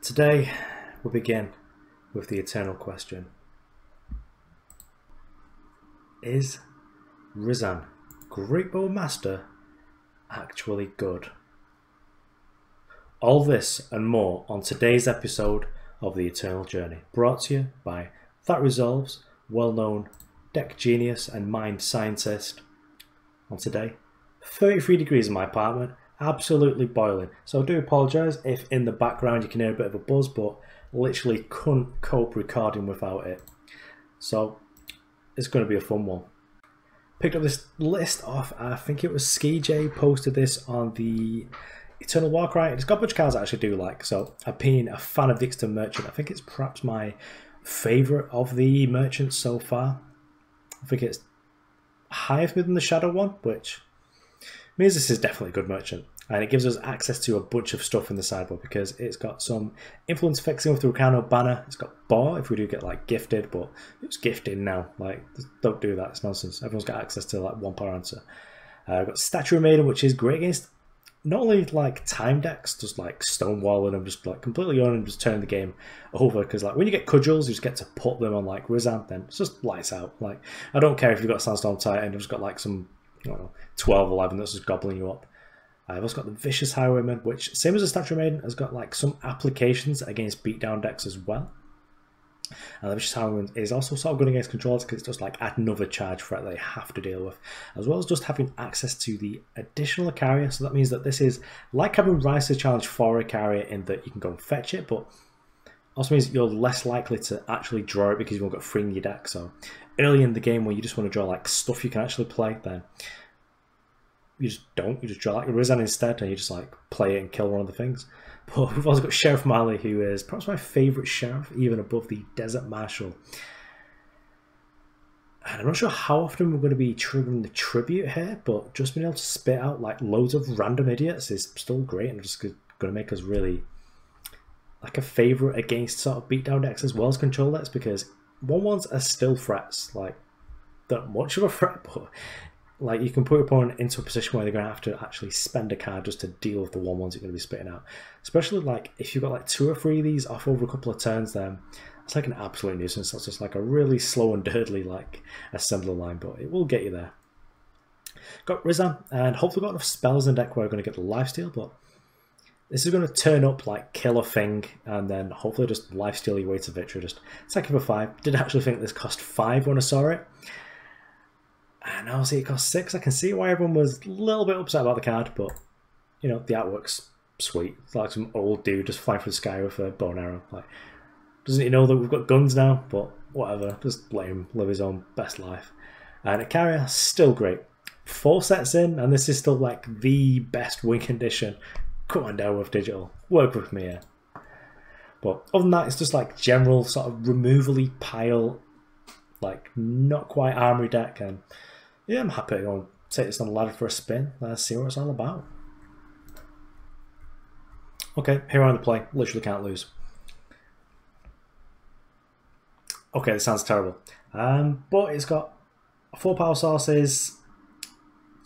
Today we'll begin with the eternal question. Is Rizahn, Greatbow Master, actually good? All this and more on today's episode of The Eternal Journey, brought to you by That Resolves, well-known deck genius and mind scientist. On today, 33 degrees in my apartment, absolutely boiling. So I do apologise if in the background you can hear a bit of a buzz, but literally couldn't cope recording without it. So it's going to be a fun one. Picked up this list off, I think it was Skeejays posted this on the Eternal Warcry. It's got a bunch of cards I actually do like, so I've been a fan of the Extern Merchant. I think it's perhaps my favourite of the merchants so far. I think it's higher than the Shadow one, which means this is definitely a good merchant. And it gives us access to a bunch of stuff in the sideboard because it's got some influence fixing with the Rakano banner. It's got Boar if we do get like gifted, but it's gifted now. Like, don't do that, it's nonsense. Everyone's got access to like one power answer. I've got Statuary Maiden, which is great against not only like time decks, just like stonewalling them, just like completely on and just turn the game over. Because like when you get cudgels, you just get to put them on like Rizahn, then it's just lights out. Like, I don't care if you've got Sandstorm Titan, you've just got like some, I don't know, 12, 11 that's just gobbling you up. I've also got the Vicious Highwayman, which, same as the Statuary Maiden, has got like some applications against beatdown decks as well. And the Vicious Highwayman is also sort of good against controllers because it's just like add another charge threat they have to deal with, as well as just having access to the additional Icaria. So that means that this is like having Rise to the Challenge for Icaria in that you can go and fetch it, but also means you're less likely to actually draw it because you won't get free in your deck. So early in the game where you just want to draw like stuff you can actually play, then you just don't. You just draw like a Rizahn instead, and you just like play it and kill one of the things. But we've also got Sheriff Marley, who is perhaps my favourite sheriff, even above the Desert Marshal. And I'm not sure how often we're going to be triggering the tribute here, but just being able to spit out like loads of random idiots is still great, and just going to make us really like a favourite against sort of beatdown decks as well as control decks, because 1/1s are still threats. Like, not much of a threat, but like you can put your opponent into a position where they're going to have to actually spend a card just to deal with the 1/1s you're going to be spitting out. Especially like if you've got like 2 or 3 of these off over a couple of turns, then it's like an absolute nuisance. That's just like a really slow and dirty like assembler line, but it will get you there. Got Rizahn, and hopefully got enough spells in deck where we're going to get the lifesteal, but this is going to turn up like kill a thing and then hopefully just lifesteal your way to victory. Just attack for 5. Did actually think this cost 5 when I saw it. And now I see it costs 6. I can see why everyone was a little bit upset about the card, but you know, the artwork's sweet. It's like some old dude just flying through the sky with a bow and arrow. Like, doesn't he know that we've got guns now? But whatever, just let him live his own best life. And Icaria, still great. 4 sets in, and this is still like the best win condition. Come on down with digital. Work with me here. But other than that, it's just like general sort of removally pile, like not quite armory deck, and yeah, I'm happy to go and take this on the ladder for a spin. Let's see what it's all about. Okay, here on the play. Literally can't lose. Okay, this sounds terrible. But it's got 4 power sources,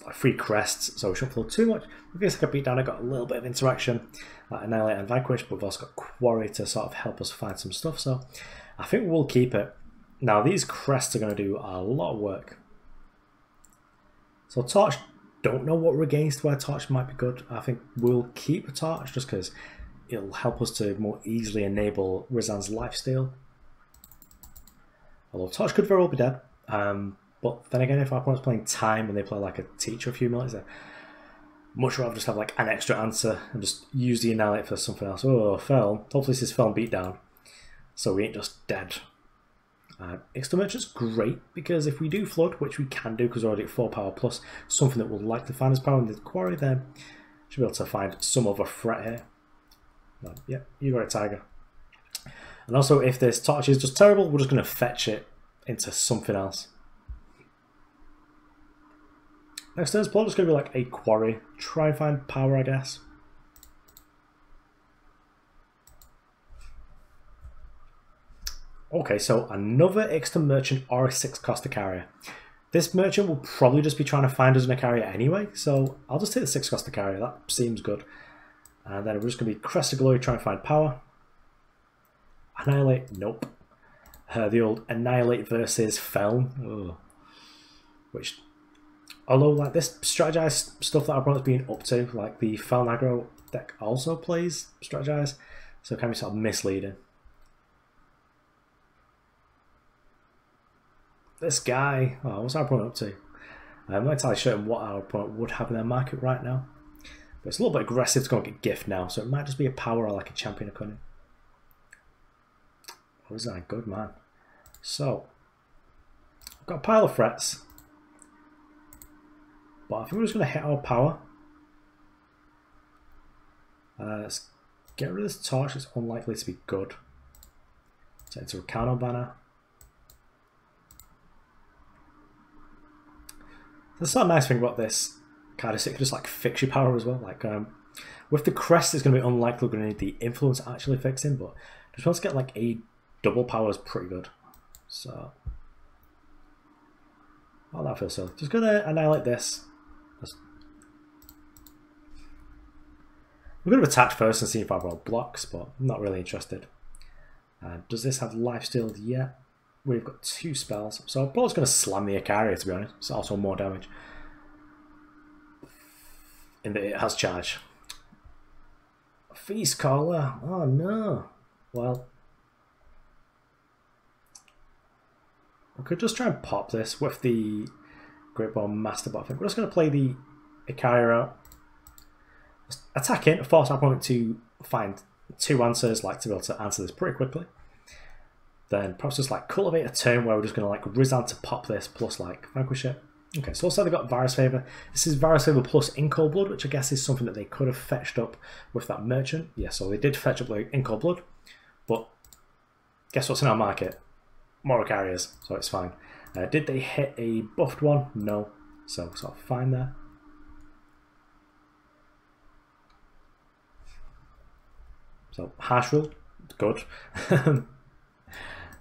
like 3 crests, so it shouldn't feel too much. I guess like a beatdown, I got a little bit of interaction, like Annihilate and Vanquish, but we've also got Quarry to sort of help us find some stuff, so I think we'll keep it. Now, these crests are going to do a lot of work. So Torch, don't know what we're against where Torch might be good. I think we'll keep a Torch just because it'll help us to more easily enable Rizahn's lifesteal. Although Torch could very well be dead. But then again, if our opponent's playing time and they play like a Teacher a few minutes, I'd much rather just have like an extra answer and just use the Annihilate for something else. Oh, fell. Hopefully this is fell and beat down, so we ain't just dead. External Merchant's great because if we do flood, which we can do because we're already at 4 power plus something that we'll like to find as power in the Quarry, then should be able to find some other threat here. No, yeah, you got it, Tiger. And also, if this Torch is just terrible, we're just going to fetch it into something else. Next turn's plot is going to be like a Quarry. Try and find power, I guess. Okay, so another Extern Merchant or a 6 cost Icaria. This merchant will probably just be trying to find us an Icaria anyway, so I'll just take the 6 cost Icaria. That seems good. And then we're just going to be Crest of Glory trying to find power. Annihilate, nope. The old Annihilate versus Feln. Ugh. Which, although like this strategized stuff that our opponent's been up to, like the Feln aggro deck also plays strategized, so it can be sort of misleading. This guy, oh, what's our opponent up to? I'm not entirely sure what our opponent would have in their market right now. But it's a little bit aggressive to go and get gift now, so it might just be a power or like a champion of cunning. Rizahn, good man. So, I've got a pile of threats. But I think we're just going to hit our power. Let's get rid of this torch, it's unlikely to be good. Set it to Rakano banner. There's a nice thing about this card is it can just like fix your power as well. Like with the Crest, it's going to be unlikely we're going to need the influence actually fixing, but just want to get like a double power is pretty good. So, oh, that feels so. Just going to annihilate this. We're going to attack first and see if our roll blocks, but I'm not really interested. Does this have lifesteal? Yeah. We've got 2 spells, so I'm probably going to slam the Icaria, to be honest. It's also more damage. In that it has charge. Feast Caller. Oh no. Well, we could just try and pop this with the Greatbow Master, but I think we're just going to play the Icaria out. Attack in, force our opponent to find 2 answers, like to be able to answer this pretty quickly. Then perhaps just like cultivate a turn where we're just going to like Rizahn to pop this plus like Vanquish it. Okay, so also they've got Virus Favor. This is Virus Favor plus In Cold Blood, which I guess is something that they could have fetched up with that merchant. Yeah, so they did fetch up like In Cold Blood, but guess what's in our market? More Icarias, so it's fine. Did they hit a buffed one? No, so sort of fine there. So Harsh Rule, good.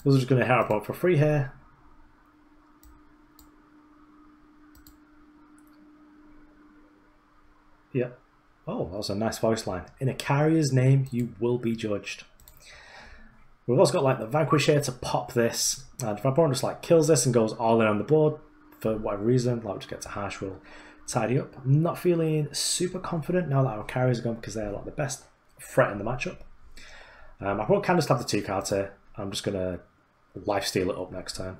Those are just going to hit our opponent for free here. Yeah. Oh, that was a nice voice line. In Icaria's name, you will be judged. We've also got like the Vanquish here to pop this. And if our opponent just like kills this and goes all in on the board for whatever reason, like we'll just get to Harsh Rule, tidy up. I'm not feeling super confident now that our Icarias are gone because they're like the best threat in the matchup. My opponent can just have the 2 cards here. I'm just going to lifesteal it up next time.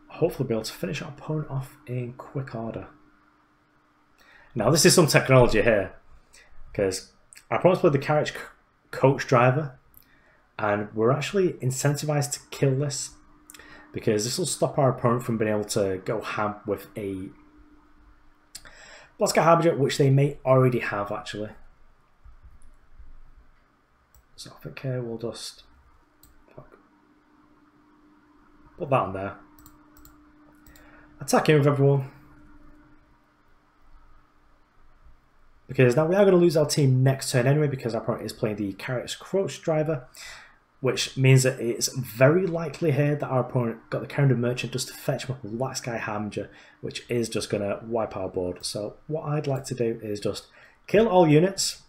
Hopefully be able to finish our opponent off in quick order. Now this is some technology here, because our opponent's played the carriage coach driver, and we're actually incentivized to kill this, because this will stop our opponent from being able to go ham with a Blaska Harbinger, which they may already have actually. So I think here we'll just put that on there. Attack in with everyone. Because now we are going to lose our team next turn anyway, because our opponent is playing the Carrot's Crouch Driver, which means that it's very likely here that our opponent got the Carrion Merchant just to fetch up a Black Harbinger, which is just going to wipe our board. So what I'd like to do is just kill all units,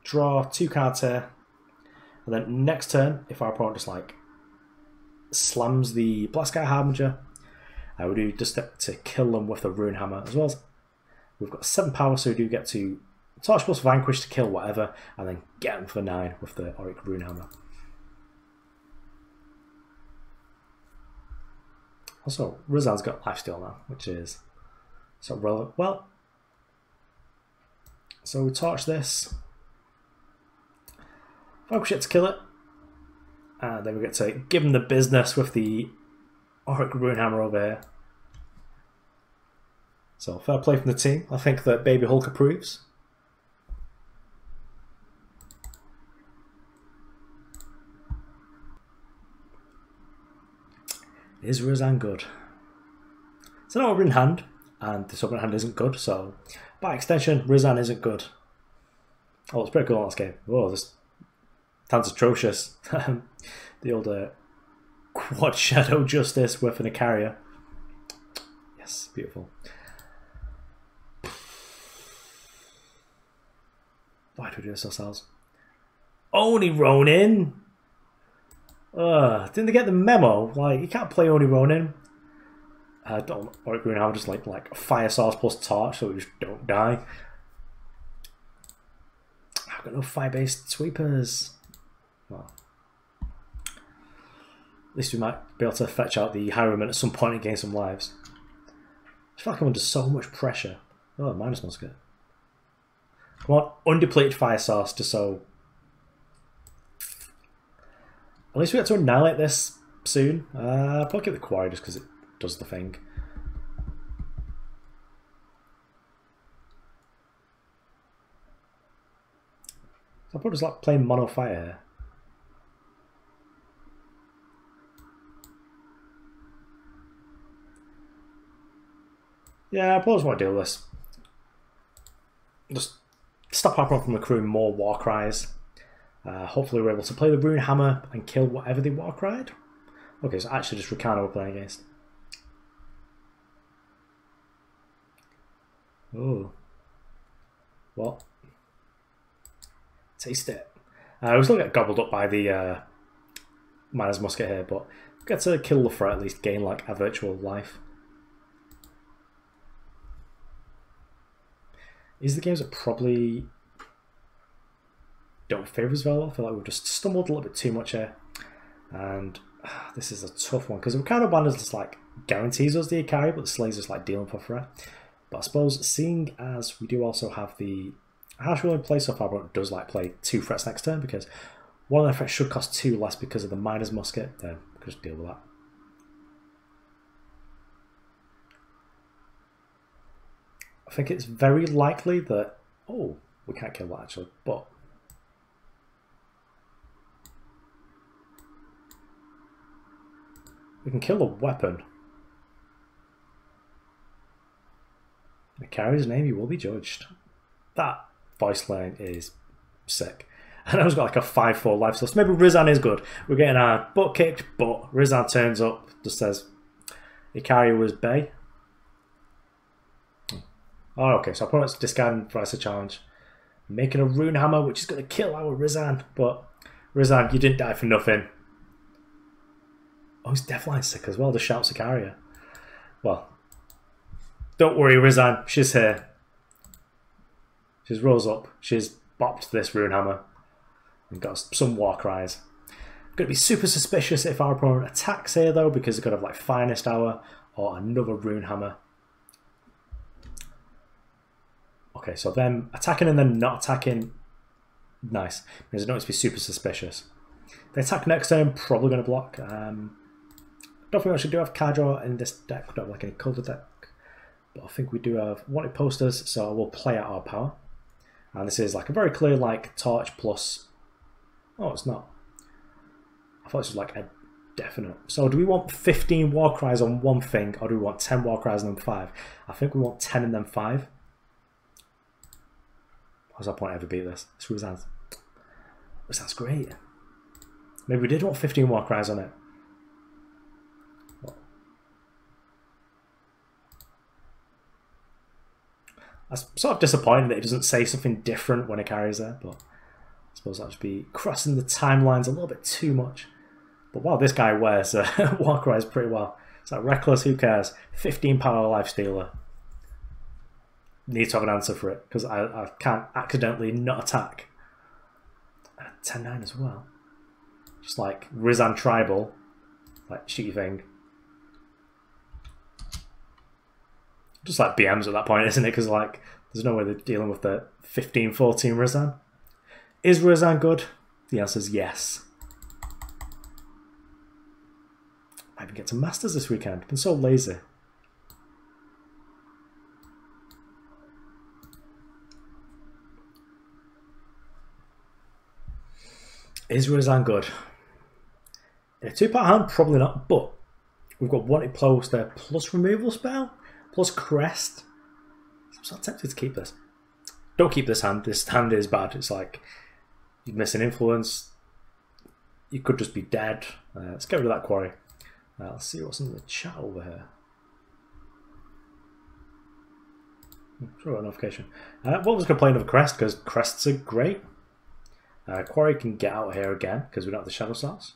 draw 2 cards here, and then next turn, if our opponent just like slams the Black Harbinger, I would do just to kill them with a Runehammer, as well as we've got 7 power, so we do get to Torch plus Vanquish to kill whatever, and then get them for 9 with the Auric Runehammer. Also, Rizahn's got lifesteal now, which is sort of relevant. Well, so we torch this, Vanquish it to kill it, and then we get to give him the business with the Auric Runehammer over here. So fair play from the team. I think that Baby Hulk approves. Is Rizahn good? So now we're in hand, and this open hand isn't good, so by extension, Rizahn isn't good. Oh, it's pretty cool on this game. Oh, this sounds atrocious. The old Quad Shadow Justice with an Icaria. Yes, beautiful. Why do we do this ourselves? Oni Ronin! Didn't they get the memo? Like, you can't play Oni Ronin. Don't Auric Runehammer just like fire source plus torch so we just don't die. I've got no fire-based sweepers. Well, at least we might be able to fetch out the Highwayman at some point and gain some lives. I feel like I'm under so much pressure. Oh, minus musket. Come on, undepleted fire source just so... At least we get to annihilate this soon. I'll probably get the Quarry just because it does the thing. So I'll probably just like playing mono fire here. Yeah, I probably just want to deal with this. Just stop Harpon from accruing more war cries. Hopefully we're able to play the Runehammer and kill whatever they war cried. Okay, so actually just Rakano we're playing against. Oh. What? Taste it. We still get gobbled up by the Miner's Musket here, but get to kill the threat at least, gain like a virtual life. These are the games that probably don't favour us well. I feel like we've just stumbled a little bit too much here. And this is a tough one, because the Rakano ban just like guarantees us the Icaria, but the Slay's just like dealing for threat. But I suppose seeing as we do also have the Harsh Will in play so far, but does like play 2 threats next turn, because one of their threats should cost 2 less because of the Miner's Musket, then we can just deal with that. I think it's very likely that... Oh, we can't kill that actually, but... we can kill the weapon. Icaria's name, you will be judged. That voice line is sick. And I was got like a 5-4 life source. Maybe Rizahn is good. We're getting our butt kicked, but Rizahn turns up, just says Icaria was Bay. Oh, okay, so opponent's discarding price of challenge. Making a Runehammer, which is going to kill our Rizahn. But Rizahn, you didn't die for nothing. Oh, his Deathline's sick as well, the shouts Icaria. Well, don't worry, Rizahn, she's here. She's rose up, she's bopped this Runehammer and got some war cries. Going to be super suspicious if our opponent attacks here though, because they're going to have like Finest Hour or another Runehammer. Okay, so them attacking and then not attacking, nice, because I don't want to be super suspicious. They attack next turn, probably going to block. Don't think we actually do have card draw in this deck. We don't have like any color deck, but I think we do have wanted posters, so we'll play out our power. And this is like a very clear like torch plus. Oh, it's not. I thought this was like a definite. So do we want 15 war cries on one thing, or do we want 10 war cries and then 5? I think we want 10 and then 5. What's our point ever beat this? This Rizahn. Rizahnn's great. Maybe we did want 15 war cries on it. I'm sort of disappointed that it doesn't say something different when it carries there, but I suppose that'll just be crossing the timelines a little bit too much. But wow, this guy wears war cries pretty well. It's like reckless, who cares? 15 power life stealer. Need to have an answer for it, because I can't accidentally not attack. 10-9 as well. Just like Rizahn Tribal, like shitty thing. Just like BMs at that point, isn't it? Because like there's no way they're dealing with the 15-14 Rizahn. Is Rizahn good? The answer is yes. Might even get to Masters this weekend. Been so lazy. Is Rizahn good? In a 2-part hand, probably not, but we've got Wanted Poster plus removal spell, plus Crest. I'm so tempted to keep this. Don't keep this hand. This hand is bad. It's like you'd miss an influence. You could just be dead. Let's get rid of that Quarry. Let's see what's in the chat over here. Sure, notification. What was going to play another Crest because Crests are great. Quarry can get out here again because we don't have the Shadow Stars.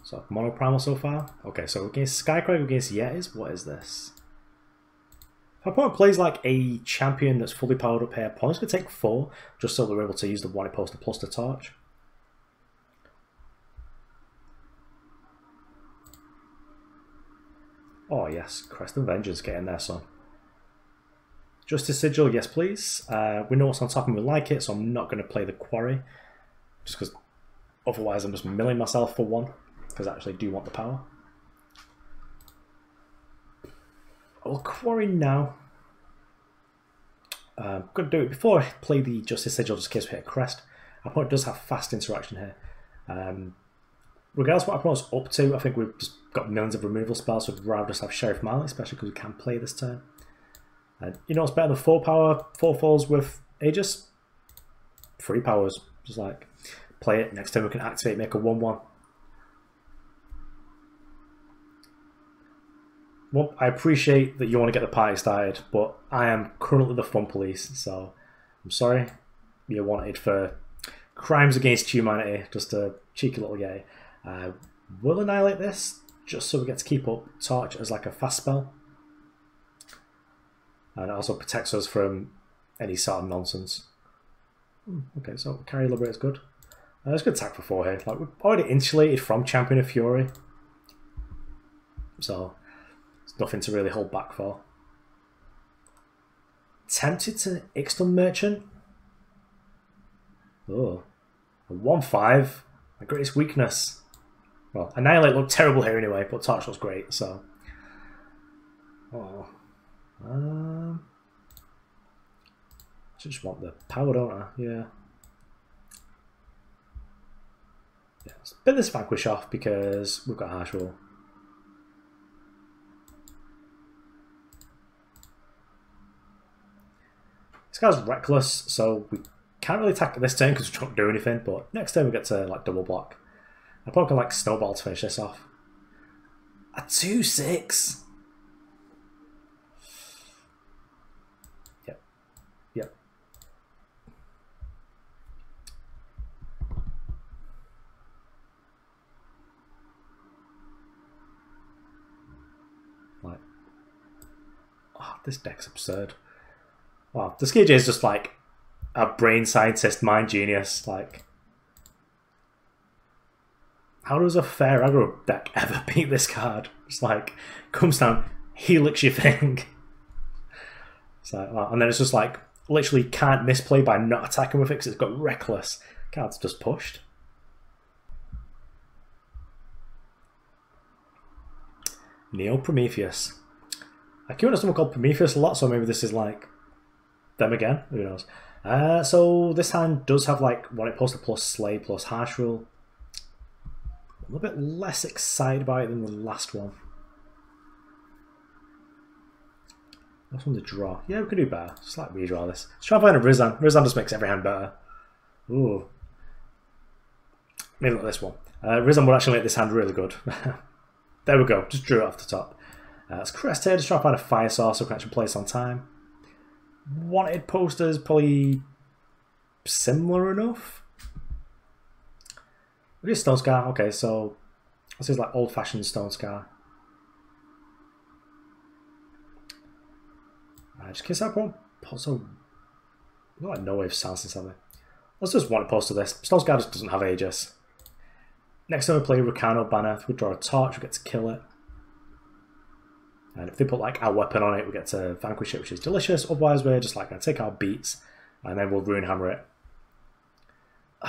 So mono primal so far. Okay, so against Skycrag, against Yetis, what is this? If our opponent plays like a champion that's fully powered up here, opponent's going to take 4 just so they're able to use the one poster plus the torch. Oh yes, Crest and Vengeance getting there, son. Justice Sigil, yes please. We know what's on top and we like it, so I'm not going to play the Quarry. Just because otherwise I'm just milling myself for 1. Because I actually do want the power. I'll Quarry now. I'm going to do it before I play the Justice Sigil just in case we hit a Crest. Our opponent does have fast interaction here. Regardless of what our opponent's up to, I think we've just got millions of removal spells, so I'd rather just have Sheriff Marley, especially because we can play this turn. You know what's better than 4 power, 4 falls with Aegis? 3 powers. Just like, play it, next turn we can activate, make a 1-1. Well, I appreciate that you want to get the party started, but I am currently the fun police, so I'm sorry you're wanted for crimes against humanity, just a cheeky little yay. We'll annihilate this, just so we get to keep up Torch as like a fast spell. And it also protects us from any sort of nonsense. Okay, so carry Liberator is good. It's a good attack for 4 here. Like, we've already insulated from Champion of Fury, so there's nothing to really hold back for. Tempted to Ixtal Merchant. Oh, a 1-5. My greatest weakness. Well, Annihilate looked terrible here anyway, but Torch looks great, so. Oh. I just want the power, don't I? Yeah. Yeah, let's spin this Vanquish off because we've got Harsh Rule. This guy's reckless, so we can't really attack this turn because we don't do anything, but next turn we get to like double block. I probably can like snowball to finish this off. A 2-6. Yep. Yep. Like, oh, this deck's absurd. Wow, the Skeejays is just like a brain scientist, mind genius. Like, how does a fair aggro deck ever beat this card? It's like, comes down, he licks your thing. It's like, wow. And then it's just like, literally can't misplay by not attacking with it because it's got reckless. Card's just pushed. Neo Prometheus. I keep on someone called Prometheus a lot, so maybe this is like them again, who knows. So this hand does have like what it posted plus Slay plus Harsh Rule. A little bit less excited about it than the last one. Last one to draw. Yeah, we could do better. Just like redraw this. Let's try and find a Rizahn. Rizahn just makes every hand better. Ooh. Maybe look at this one. Rizahn would actually make this hand really good. There we go. Just drew it off the top. It's Crest here. Just try and find a Fire Source so we can actually play this on time. Wanted posters probably similar enough. Look at Stone Scar. Okay, so this is like old-fashioned Stone Scar. Just in case that one. Also, we've got like no wave silences, have we? Let's just one poster this. Stone Scar just doesn't have Aegis. Next time we play Rakano Banner, we draw a torch, we get to kill it. And if they put like our weapon on it, we get to vanquish it, which is delicious. Otherwise, we're just like going to take our beats and then we'll Runehammer it.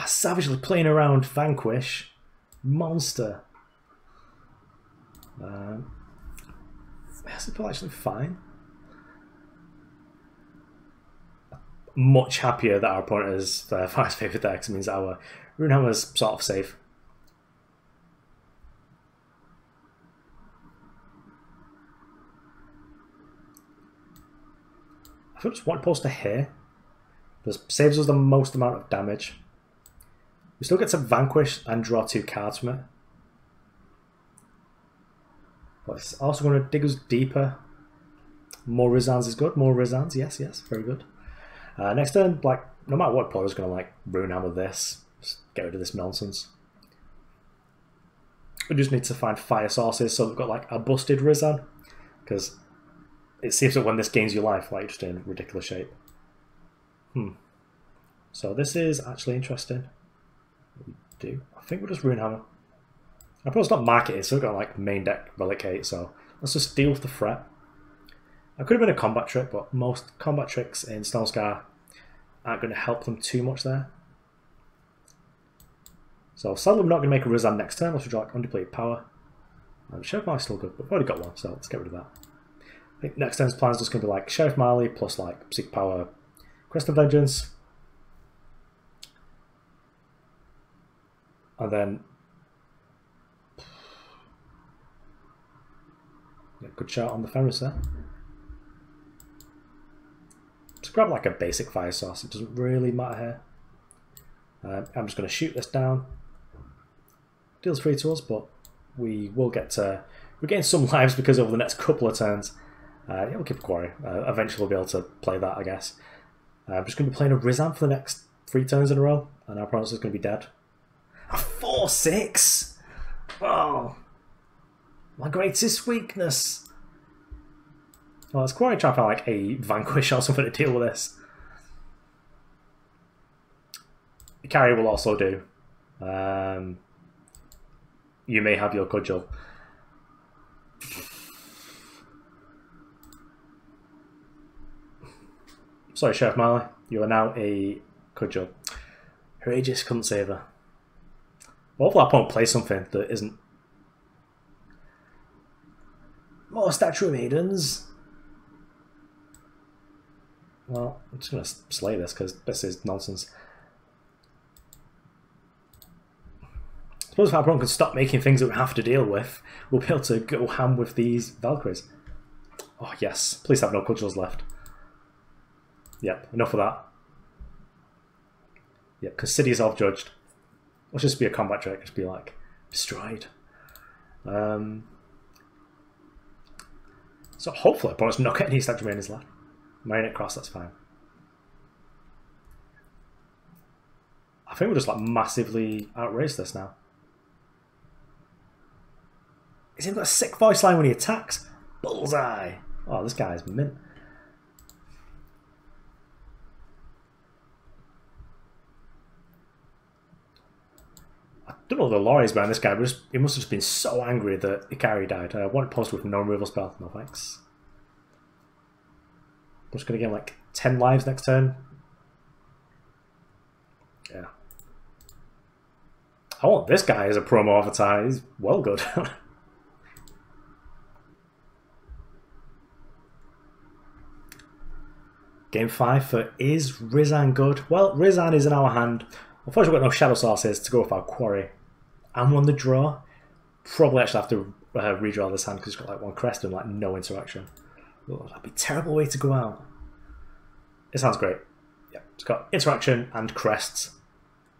Savagely playing around Vanquish. Monster. That's actually fine. Much happier that our opponent is their 5 favourite decks. It means that our Runehammer's sort of safe. I think just one poster here. Just saves us the most amount of damage. We still get to Vanquish and draw 2 cards from it. But it's also going to dig us deeper. More Rizahns is good. More Rizahns, yes, yes, very good. Next turn, like, no matter what, Paula's going to like Runehammer this. Just get rid of this nonsense. We just need to find fire sources so we've got like a busted Rizahn. Because it seems that when this gains your life, like, just in ridiculous shape. So this is actually interesting. What we do? I think we'll just Runehammer. I suppose not mark it, so we've got like main deck Relicate, so let's just deal with the threat. It could have been a combat trick, but most combat tricks in Stonescar aren't going to help them too much there. So sadly we're not going to make a Rizahn next turn, unless we draw like Undepleted Power. Sheriff Marley's still good, but we've already got one, so let's get rid of that. I think next turn's plan is just going to be like Sheriff Marley plus like Seek Power, Crest of Vengeance. And then... yeah, good shot on the Fenris there. Just grab like a basic fire source, it doesn't really matter here. I'm just going to shoot this down. Deals 3 to us, but we will get to... we're getting some lives because over the next couple of turns. Yeah, we'll keep a Quarry. Eventually we'll be able to play that, I guess. I'm just going to be playing a Rizahn for the next 3 turns in a row, and our opponent is going to be dead. A 4-6! Oh! My greatest weakness! Well, it's Quarry trying to find like a Vanquish or something to deal with this. Icaria will also do. You may have your cudgel. Sorry, Sheriff Marley. You are now a cudgel. Her Aegis couldn't save her. Well, hopefully I won't play something that isn't... more Statuary Maidens. Well, I'm just going to slay this because this is nonsense. I suppose if our opponent can stop making things that we have to deal with, we'll be able to go ham with these Valkyries. Oh yes, please have no cudgels left. Yep, enough of that. Yep, because City is off-judged. Let's just be a combat trick, just be like, destroyed. So hopefully opponents not getting any Statuary Maidens left. Marionette Cross, that's fine. I think we'll just like massively outrace this now. He's even got a sick voice line when he attacks. Bullseye! Oh, this guy's mint. I don't know what the lore is behind this guy, but he must have just been so angry that Icaria died. I want to post with no removal spell. No thanks. I'm just going to get like 10 lives next turn. Yeah. I want this guy as a promo avatar. He's well good. Game 5 for is Rizahn good? Well, Rizahn is in our hand. Unfortunately, we've got no Shadow Sources to go with our Quarry. And on the draw, probably actually have to redraw this hand because it's got like one Crest and like no interaction. Oh, that'd be a terrible way to go out. It sounds great. Yeah, it's got interaction and crests.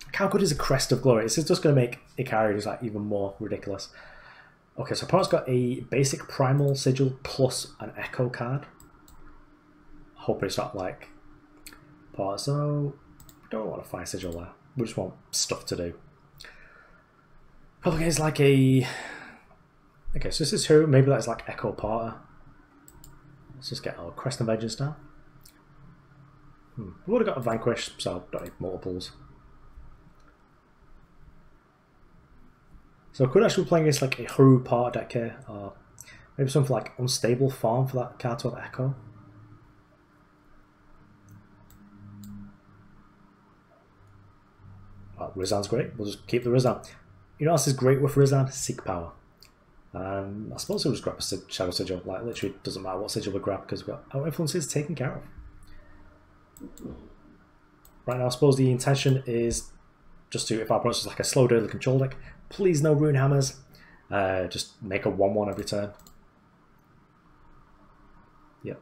Like, how good is a Crest of Glory? It's just going to make Icaria just like even more ridiculous. Okay, so opponent's got a basic Primal Sigil plus an Echo card. Hope it's not like part. So we don't want to find Sigil there. We just want stuff to do. Probably is like a... okay, so this is who? Maybe that's like Echo Porter. Let's just get our Crest and Vengeance now. We've already got a Vanquish, so don't need multiples. So I could actually be playing against like a Haru Porter deck here, or maybe something like Unstable Farm for that card to have Echo. Well, Rizahn's great, we'll just keep the Rizahn. You know what else is great with Rizahn? Seek Power. I suppose we'll just grab a Shadow Sigil, like literally doesn't matter what Sigil we grab because we've got our influences taken care of. Right now I suppose the intention is just to, if our opponent's like a slow daily control deck, please no Runehammers, just make a 1-1 every turn. Yep.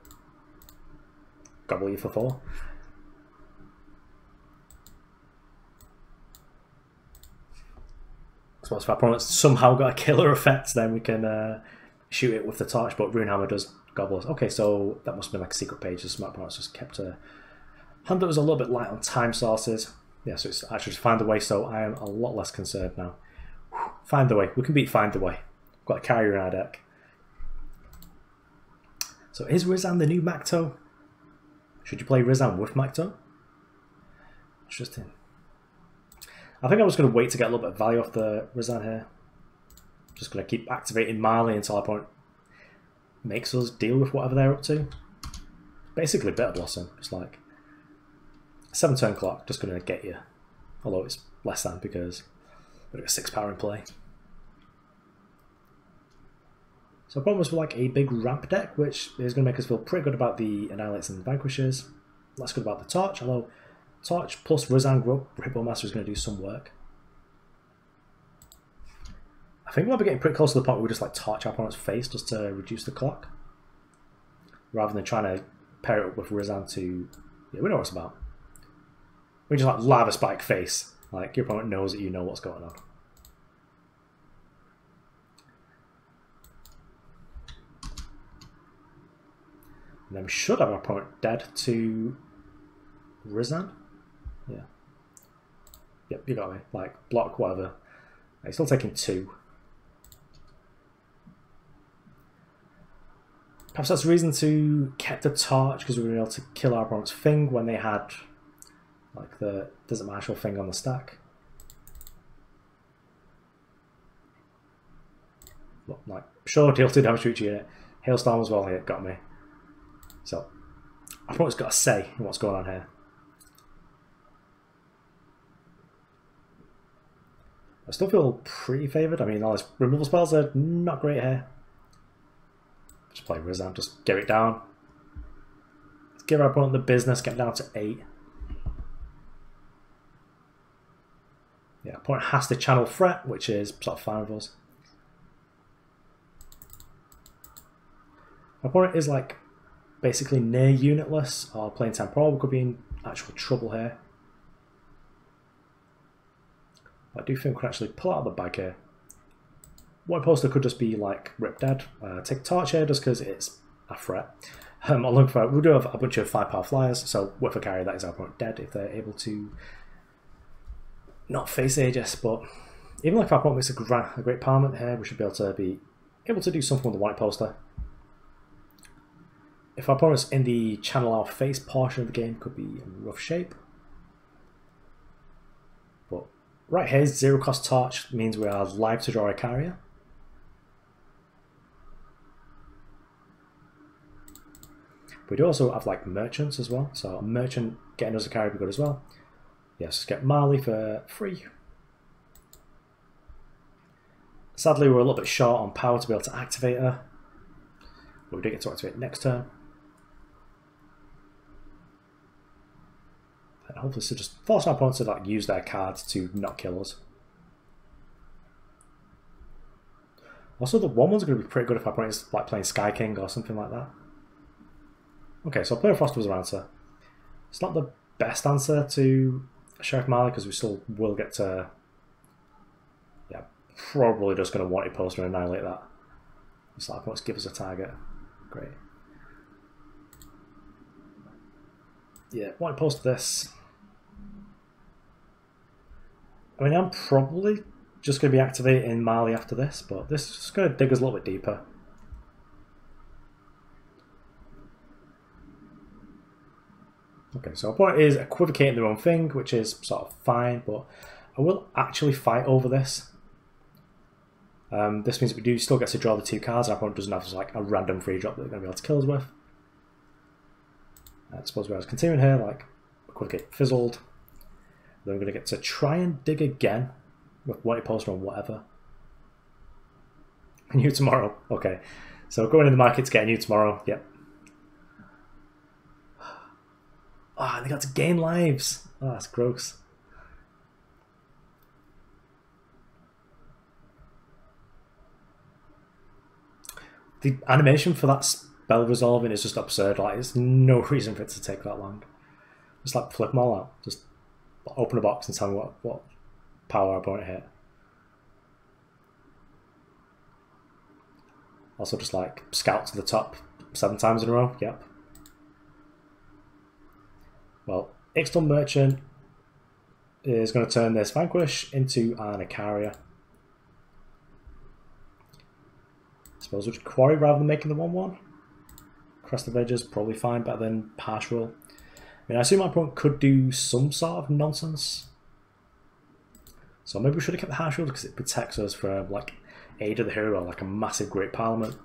Gobble you for 4. So if our opponent's somehow got a killer effect, then we can shoot it with the torch, but Runehammer does gobble us. Okay, so that must have been like a secret page. The smart parts just kept a hand that was a little bit light on time sources. Yeah, so it's actually just Find the Way, so I am a lot less concerned now. Find the Way. We can beat Find the Way. We've got Icaria in our deck. So is Rizahn the new Macto? Should you play Rizahn with Macto? Interesting. I think I was going to wait to get a little bit of value off the Rizahn here. Just going to keep activating Marley until our opponent makes us deal with whatever they're up to. Basically Bitter Blossom. It's like 7-turn clock, just going to get you. Although it's less than because we've got 6 power in play. So problem was like a big ramp deck, which is going to make us feel pretty good about the Annihilates and Vanquishes. Less good about the Torch, although Torch plus Rizahn Greatbow Master is going to do some work. I think we'll be getting pretty close to the point where we just like torch our opponent's face just to reduce the clock. Rather than trying to pair it up with Rizahn to... Yeah, we know what it's about. We just like lava spike face. Like your opponent knows that you know what's going on. And then we should have our opponent dead to Rizahn. Yeah. Yep, you got me. Like, block, whatever. He's still taking 2. Perhaps that's the reason to keep the torch, because we were able to kill our opponent's thing when they had like the Desert Marshal thing on the stack. Look, like, sure, deal 2 damage to each unit. Hailstorm as well here, got me. So, our opponent's got a say in what's going on here. I still feel pretty favoured. I mean, all his removal spells are not great here. Just play Rizahn, just get it down. Let's give our opponent the business, get down to 8. Yeah, opponent has to channel threat, which is sort of fine with us. Our opponent is like basically near unitless or playing temporal. We could be in actual trouble here. I do think we can actually pull out of the bag here. White poster could just be like Rip Dead. Take Torch here just because it's a threat. I'll look for, we do have a bunch of 5-power flyers, so with Icaria that is our opponent dead if they're able to not face Aegis. But even if our opponent makes a great Parliament here, we should be able to do something with the white poster. If our opponent's in the channel our face portion of the game, could be in rough shape. But right here, 0 cost Torch means we are live to draw Icaria. We do also have like merchants as well, so a merchant getting us Icaria would be good as well. Yes, get Marley for free. Sadly, we're a little bit short on power to be able to activate her, but we do get to activate next turn. And hopefully, so just force our opponents to like use their cards to not kill us. Also, the 1/1s are going to be pretty good if our opponent is like playing Sky King or something like that. Okay, so player Frost was our answer. It's not the best answer to Sheriff Marley because we still will get to. Yeah, probably just going to want a poster and annihilate that. It's like, let's give us a target. Great. Yeah, white post this. I mean, I'm probably just going to be activating Marley after this, but this is going to dig us a little bit deeper. Okay, so our point is equivocating their own thing, which is sort of fine, but I will actually fight over this. This means we do still get to draw the 2 cards, and our opponent doesn't have like a random free drop that they're going to be able to kill us with. I suppose we're continuing here, like equivocate fizzled. Then we're going to get to try and dig again with white poster on whatever. New tomorrow. Okay, so going in the market to get a new tomorrow. Yep. Ah, they got to gain lives. Ah, that's gross. The animation for that spell resolving is just absurd. Like, there's no reason for it to take that long. Just like flip them all out. Just open a box and tell me what power our opponent hit. Also just like scout to the top 7 times in a row. Yep. Well, External Merchant is going to turn this Vanquish into an Icaria. I suppose which Quarry rather than making the 1/1. Crest of Edges probably fine, better than Partial. I mean, I assume my opponent could do some sort of nonsense. So maybe we should have kept the Harsh Rule because it protects us from like Aid of the Hero, like a massive Great Parliament.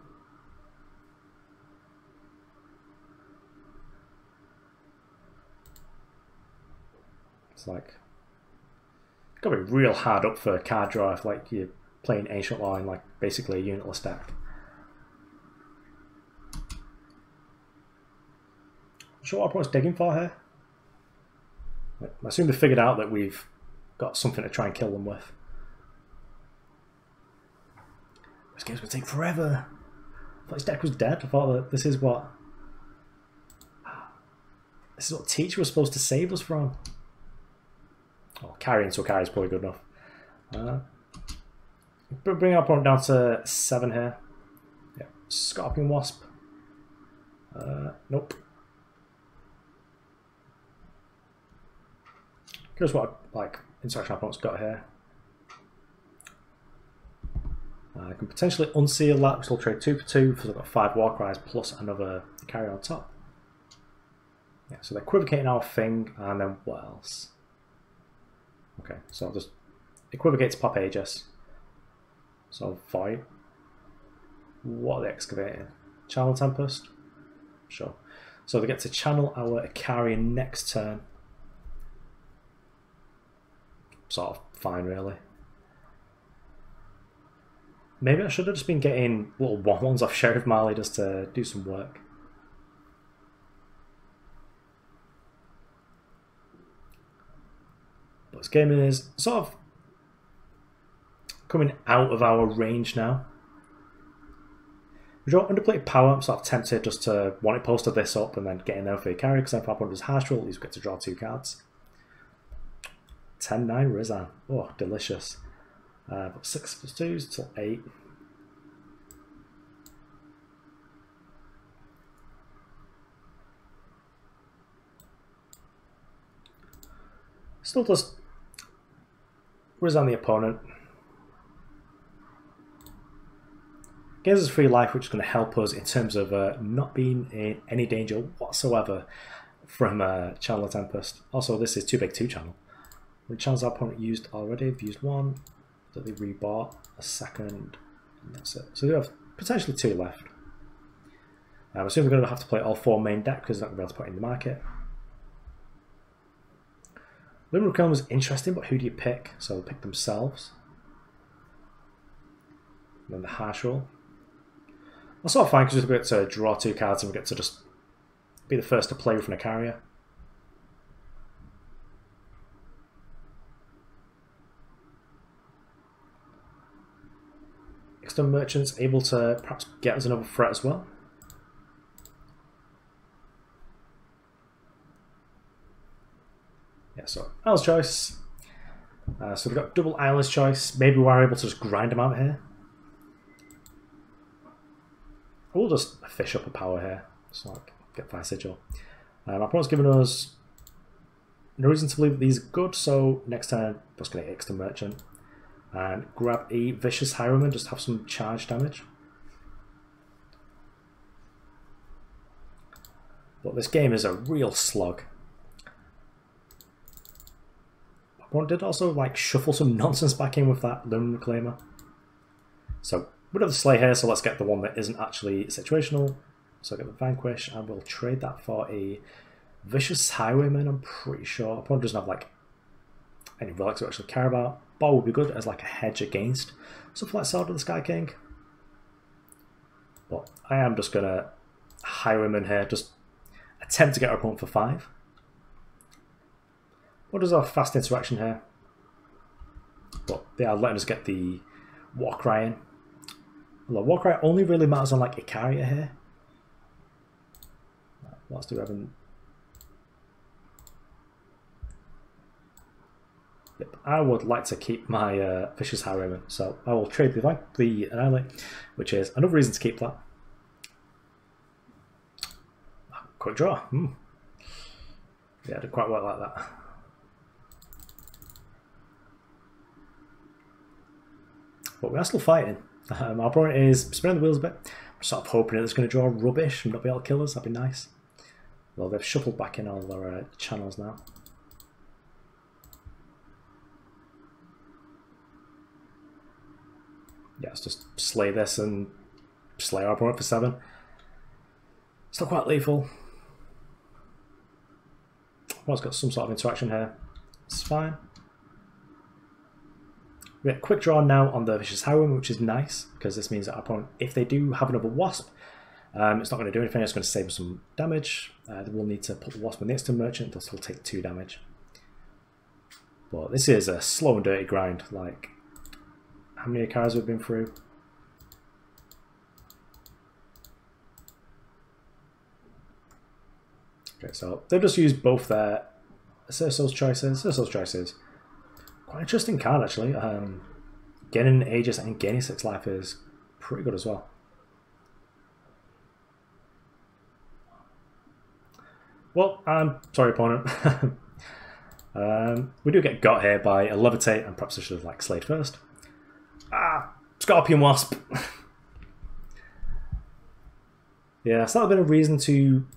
It's like gotta be real hard up for card draw if like you're playing Ancient Law in like basically a unitless deck. Not sure what our opponent's digging for here. I assume they figured out that we've got something to try and kill them with. This game's gonna take forever. I thought his deck was dead. I thought that this is what Teacher was supposed to save us from. Oh, carrying so carry is probably good enough. Bring our opponent down to 7 here. Yeah, Scorpion Wasp. Nope. Here's what like interaction our opponent's got here. I can potentially unseal that, which will trade 2 for 2 because I've got 5 Warcries plus another carry on top. Yeah, so they're equivocating our thing, and then what else? Okay, so I'll just equivocate to pop Aegis. So Void. What are they excavating? Channel Tempest? Sure. So they get to channel our Icaria next turn. Sort of fine, really. Maybe I should have just been getting little 1/1s off Sheriff Marley just to do some work. But this game is sort of coming out of our range now. We draw underplayed power. I'm sort of tempted just to want it posted this up and then get in there for a carry because if our opponent is harsh roll, at least we get to draw 2 cards. 10-9 Rizahn. Oh, delicious. 6 plus 2s till 8. Still just Rizahn the opponent. Gives us free life, which is going to help us in terms of not being in any danger whatsoever from Channel Tempest. Also, this is too big to channel. The channels our opponent used already. They've used 1 that they rebought, a second, and that's it. So they have potentially 2 left. I'm assuming they're going to have to play all 4 main deck because they're not going to be able to put it in the market. Rakano is interesting, but who do you pick? So they'll pick themselves. And then the harsh roll. That's sort of fine because we get to draw 2 cards and we get to just be the first to play with an Icaria. External Merchant's able to perhaps get us another threat as well. Yeah, so Isle's Choice. So we've got double Isle's Choice. Maybe we're able to just grind them out here. We'll just fish up a power here. Just like get 5 Sigil. My opponent's given us no reason to believe that these are good, so next turn I'm just going to External Merchant. And grab a Vicious Highwayman, just have some charge damage. But this game is a real slog. My opponent did also like shuffle some nonsense back in with that Lone Reclaimer. So we have the Slay here, so let's get the one that isn't actually situational. So I get the Vanquish, and we'll trade that for a Vicious Highwayman, I'm pretty sure. Our opponent doesn't have like any relics to actually care about. Ball would be good as like a hedge against something like Sword of the Sky King. But I am just going to Highwayman here, just attempt to get our opponent for 5. What is our fast interaction here? But they are letting us get the Warcry in. Well, Warcry only really matters on like Icaria here. What else do we have in? Yep, I would like to keep my Vicious Highwayman, so I will trade the Annihilate, which is another reason to keep that. Quick draw. Yeah, it didn't quite work like that. But we are still fighting. Our opponent is spinning the wheels a bit. I'm sort of hoping that it's going to draw rubbish and not be able to kill us. That'd be nice. Well, they've shuffled back in all their channels now. Yeah, let's just slay this and slay our opponent for 7. Still quite lethal. Well, it's got some sort of interaction here. It's fine. We get a quick draw now on the Vicious Highwayman, which is nice, because this means that our opponent, if they do have another Wasp, it's not going to do anything, it's going to save some damage. They will need to put the Wasp in the instant merchant, they'll still take 2 damage. But this is a slow and dirty grind. Like, how many Icarias we've been through? Okay, so they've just used both their Cerso's choices. Cerso's choices. Quite interesting card, actually. Gaining Aegis and gaining 6 life is pretty good as well. Well, I'm sorry, opponent. We do get got here by a Levitate, and perhaps I should have like slayed first. Ah, Scorpion Wasp. Yeah, so that would have been a reason to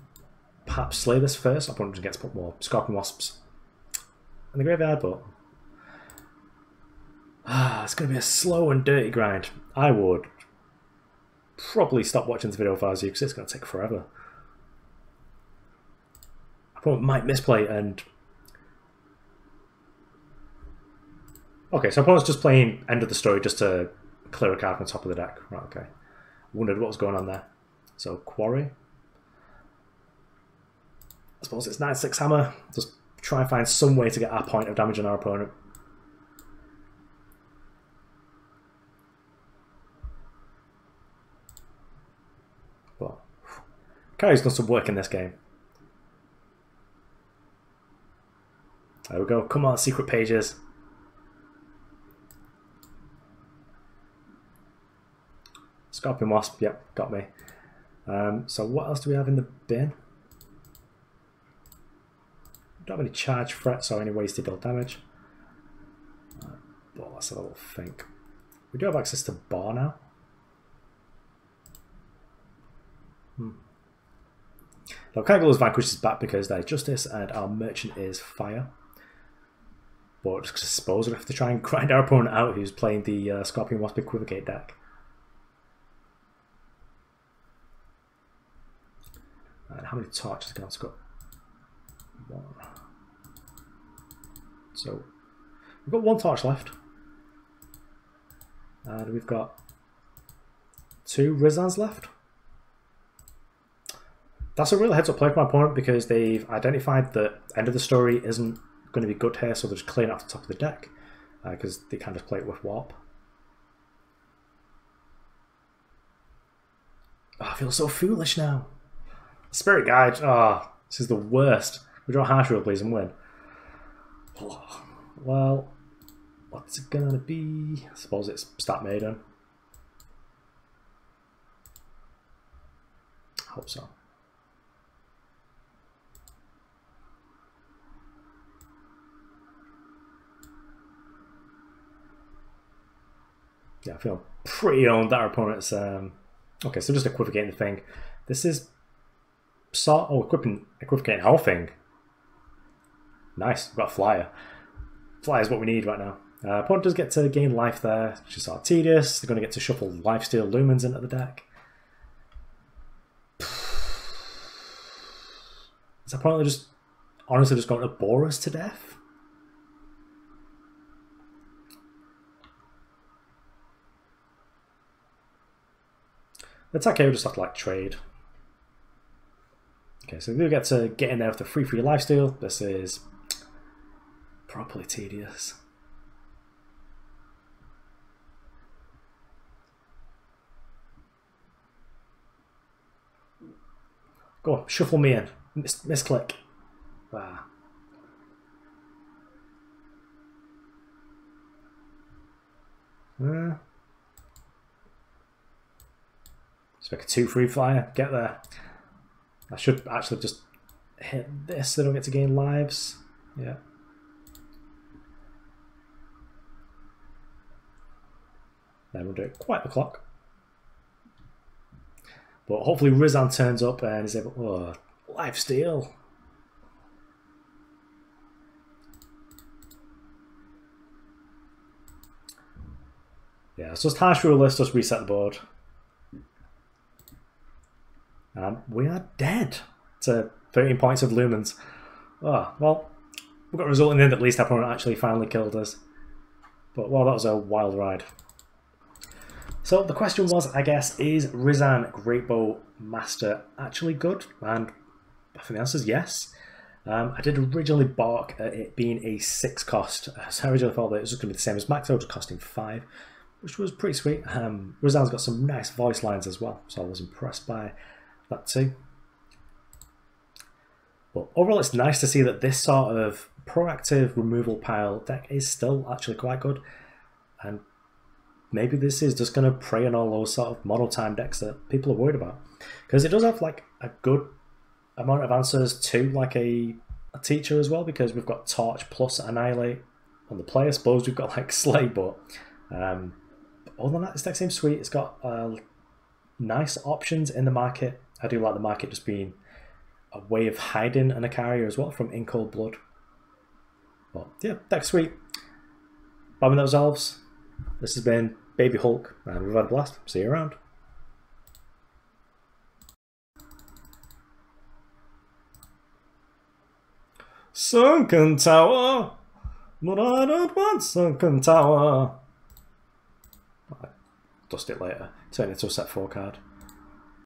perhaps slay this first. Our opponent just gets to put more Scorpion Wasps in the graveyard, but it's going to be a slow and dirty grind. I would probably stop watching this video if I was you, because it's going to take forever. Opponent might misplay and... Okay, so opponent's just playing End of the Story just to clear a card from the top of the deck. Right, okay. Wondered what was going on there. So, Quarry. I suppose it's 9-6 hammer. Just try and find some way to get our point of damage on our opponent. But Icaria's done some work in this game. There we go. Come on, secret pages. Scorpion Wasp, yep, got me. So what else do we have in the bin? Don't have any charge threats or any ways to deal damage. Well, let's have a little think. We do have access to bar now. Now, Kaggl's Vanquish is back because they're Justice and our Merchant is Fire. But just suppose we have to try and grind our opponent out who's playing the Scorpion Wasp Equivocate deck. And how many torches can I got? 1. So we've got 1 torch left. And we've got 2 Rizahns left. That's a real heads up play for my opponent because they've identified that End of the Story isn't going to be good here, so they're just clearing off the top of the deck because they can just play it with Warp. Oh, I feel so foolish now. Spirit Guide, this is the worst. We draw Harsh Rule, please, and win. Oh, well, what's it gonna be? I suppose it's Stat Maiden. I hope so. Yeah, I feel pretty owned that our opponent's... Okay, so just equivocating the thing. This is... equivocating whole thing. Nice, we've got a flyer. Flyer is what we need right now. Opponent does get to gain life there, which is sort of tedious. They're going to get to shuffle Lifesteal Lumens into the deck. Is opponent just honestly just going to bore us to death? The attack here will just have to like trade. Okay, so we do get to get in there with the free lifesteal. This is properly tedious. Go on, shuffle me in. Misclick. Ah. Let's make a 2-3 flyer. Get there. I should actually just hit this so I don't get to gain lives. Yeah. Then we'll do it quite the clock. But hopefully Rizahn turns up and is able... Oh, lifesteal. Yeah, it's just harsh rule list, just reset the board. And we are dead to 13 points of lumens. Oh, well, we got a result in the end, at least our opponent actually finally killed us. But, well, that was a wild ride. So the question was, I guess, is Rizahn Greatbow Master actually good? And I think the answer is yes. I did originally balk at it being a 6 cost. So I originally thought that it was just going to be the same as Maxo, just costing 5. Which was pretty sweet. Rizahn's got some nice voice lines as well, so I was impressed by that too. But overall, it's nice to see that this sort of proactive removal pile deck is still actually quite good. And maybe this is just going to prey on all those sort of mono time decks that people are worried about. Because it does have like a good amount of answers to like a teacher as well, because we've got Torch plus Annihilate on the play. I suppose we've got like Slay, but other than that, this deck seems sweet. It's got nice options in the market. I do like the market just being a way of hiding an Icaria as well from In Cold Blood. But yeah, deck's sweet. Bombing that resolves. This has been Baby Hulk, and we've had a blast. See you around. Sunken Tower, but I don't want Sunken Tower. I'll dust it later. Turn it into a set 4 card.